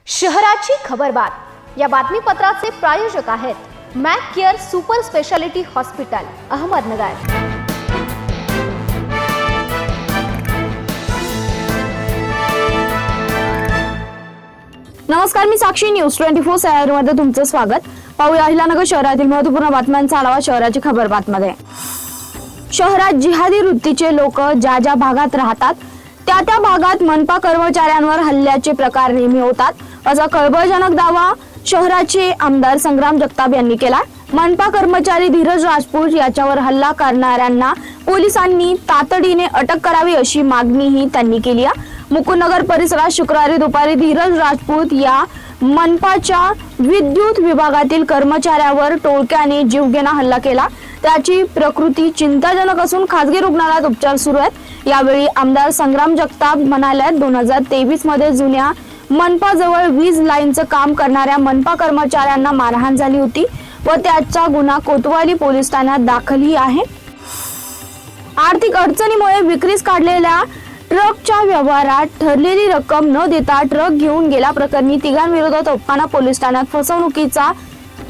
शहराची खबरबात या बातमीपत्राचे प्रायोजक आहेत Mac care super speciality hospital Ahmednagar. नमस्कार, मी साक्षी न्यूज 24 सह्याद्रीमध्ये तुमचं स्वागत। पाहूया अहिल्यानगर शहरातील महत्त्वपूर्ण बातम्यांचा आढावा शहराची खबरबातमध्ये। शहरात जिहादी वृत्तीचे लोक ज्या ज्या भागात राहतात त्या भागात मनपा कर्मचाऱ्यांवर हल्ल्याचे प्रकार नेहमी होतात, असा कळबळजनक दावा शहराचे आमदार संग्राम जगताप यांनी केला। मनपा कर्मचारी धीरज राजपूत याच्यावर हल्ला करणाऱ्यांना पोलिसांनी तातडीने अटक करावी अशी मागणीही त्यांनी केली आहे। मुकुंदनगर परिसरात शुक्रवारी दुपारी धीरज राजपूत या मनपाच्या विद्युत विभागातील कर्मचाऱ्यावर टोळक्याने जीवघेणा हल्ला केला। त्याची प्रकृती चिंताजनक असून खासगी रुग्णालयात उपचार सुरू आहेत। यावेळी आमदार संग्राम जगताप म्हणाले, 2023 मध्ये जुन्या मनपा जवळ वीज लाईनचं काम करणाऱ्या मनपा कर्मचाऱ्यांना मारहाण झाली होती व त्याचा गुन्हा कोतवाली पोलीस ठाण्यात दाखलही आहे। आर्थिक अडचणीमुळे विक्रीस काढलेल्या ट्रकच्या व्यवहारात ठरलेली रक्कम न देता ट्रक घेऊन गेल्याप्रकरणी तिघांविरोधात तोफखाना पोलीस ठाण्यात फसवणुकीचा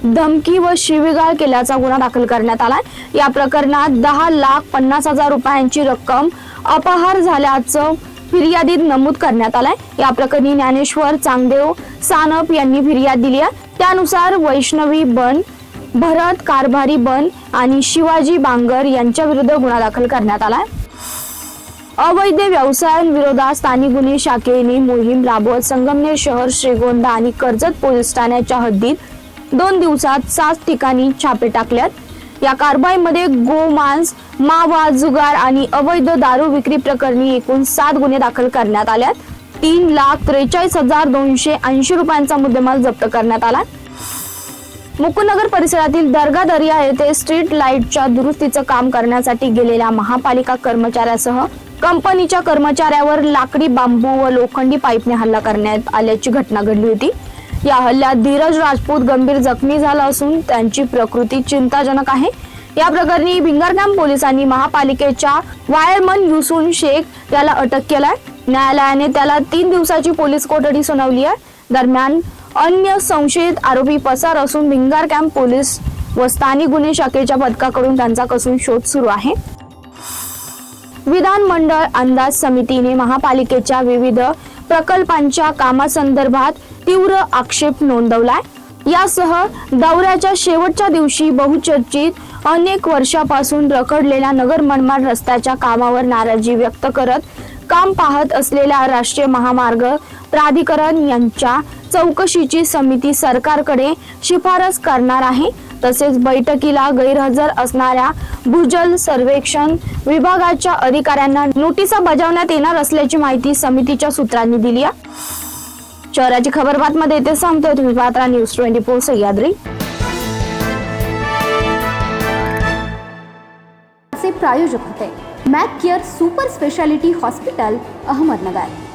धमकी व शिवीगाळ केल्याचा गुन्हा दाखल करण्यात आला। या प्रकरणात 10,50,000 रुपयांची रक्कम अपहार झाल्याचं फिर्यादीत नमूद करण्यात आलाय। या प्रकरणी ज्ञानेश्वर चांगदेव सानप यांनी फिर्याद दिली आहे। त्यानुसार वैष्णवी बन, भरत कारभारी बन आणि शिवाजी बांगर यांच्या विरुद्ध गुन्हा दाखल करण्यात आलाय। अवैध व्यवसायांविरोधात स्थानिक गुन्हे शाखेने मोहीम राबवत संगमनेर शहर, श्रीगोंदा आणि कर्जत पोलीस ठाण्याच्या हद्दीत 2 दिवसात 7 ठिकाणी छापे टाकल्यात। या कारवाईमध्ये गोमांस, मावा, जुगार आणि अवैध दारू विक्री प्रकरणी एकूण 7 गुन्हे दाखल करण्यात आल्यात। 3,43,280 रुपयांचा मुद्देमाल जप्त करण्यात आला। मुकुंदनगर परिसरातील दर्गा दर्या येथे स्ट्रीट लाईटच्या दुरुस्तीचं काम करण्यासाठी गेलेल्या महापालिका कर्मचाऱ्यासह कंपनीच्या कर्मचाऱ्यावर लाकडी, बांबू व लोखंडी पाईपने हल्ला करण्यात आल्याची घटना घडली होती। या हल्ल्यात धीरज राजपूत गंभीर जखमी झाला असून त्यांची प्रकृती चिंताजनक आहे। या प्रकरणी भिंगर कॅम्प पोलिसांनी महापालिकेच्या वायरमन युसून शेख याला अटक केलाय। न्यायालयाने त्याला 3 दिवसाची पोलीस कोठडी सुनावली आहे। दरम्यान अन्य संशयित आरोपी पसार असून भिंगर कॅम्प पोलीस व स्थानिक गुन्हे शाखेच्या पथकाकडून त्यांचा कसून शोध सुरू आहे। विधानमंडळ अंदाज समितीने महापालिकेच्या विविध प्रकल्पांच्या कामासंदर्भात तीव्र आक्षेप नोंदवलाय। यासह दौऱ्याच्या शेवटच्या दिवशी बहुचर्चित अनेक वर्षापासून रखडलेल्या नगर मनमाड रस्त्याच्या कामावर नाराजी व्यक्त करत काम पाहत असलेल्या राष्ट्रीय महामार्ग प्राधिकरण यांच्या चौकशीची समिती सरकारकडे शिफारस करणार आहे। तसेच बैठकीला गैरहजर असणाऱ्या भूजल सर्वेक्षण विभागाच्या अधिकाऱ्यांना नोटिसा बजावण्यात येणार असल्याची माहिती समितीच्या सूत्रांनी दिली आहे। शहराची खबरबातमध्ये येथे सांगतोय तुम्ही पाहता न्यूज 24 सह्याद्री। प्रायोजक होते Mac care super speciality hospital Ahmednagar.